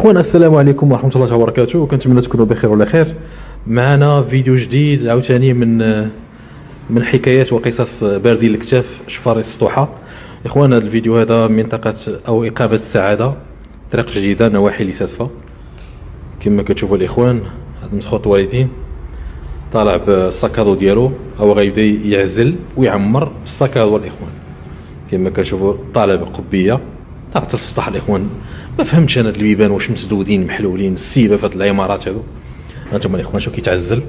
اخوان السلام عليكم ورحمه الله وبركاته. كنتمنى تكونوا بخير وعلى خير. معنا فيديو جديد عاوتاني من حكايات وقصص باردين الكتاف شفار السطوحه. اخوان هذا الفيديو هذا منطقه او اقامه السعاده، طريق جديده نواحي لساسفه. كما كتشوفوا الاخوان هذا مسخوط الوالدين طالع بالساكادو ديالو، هو غيبدا يعزل ويعمر بالساكادو الاخوان. كما كتشوفوا طالع بقبيه طلعت السطح الاخوان. ما فهمتش انا هاد البيبان واش مسدودين محلولين السيبه في هاد العمارات هادو. هانتوما الاخوان شوف كيتعزل،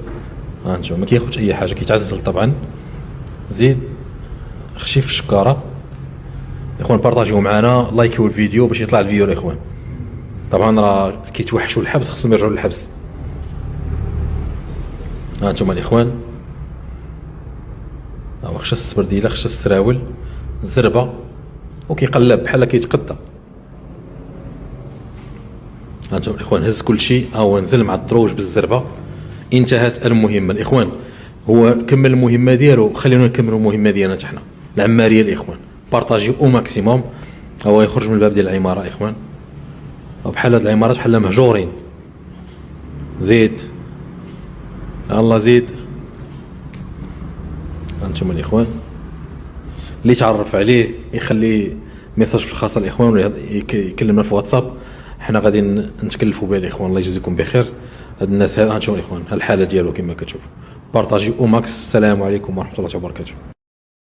هانتوما ما كياخذش اي حاجه كيتعزل طبعا. زيد خشي في الشكاره الاخوان، بارطاجيو معنا، لايكيو الفيديو باش يطلع الفيديو الاخوان. طبعا راه كيتوحشوا الحبس، خصهم يرجعوا للحبس. هانتوما الاخوان هو خشى السبرديله، خشى السراول، الزربه وكيقلب بحال كيتقدى. هانتوما الاخوان هز كل شيء، هو نزل مع الدروج بالزربه. انتهت المهمه الاخوان، هو كمل المهمه ديالو، خلينا نكملوا المهمه ديالنا حنا العماريه الاخوان. بارطاجيو او ماكسيموم. هو يخرج من الباب ديال العماره اخوان، بحال هاد العمارات بحال مهجورين. زيد الله زيد. هانتوما الاخوان اللي تعرف عليه يخلي ميساج في الخاصه الاخوان ولا يكلمنا في واتساب، حنا غادي نتكلفوا به الاخوان. الله يجزيكم بخير. هاد الناس هانتوما الاخوان الحاله ديالو كما كتشوفوا. بارطاجيو او ماكس. السلام عليكم ورحمه الله وبركاته.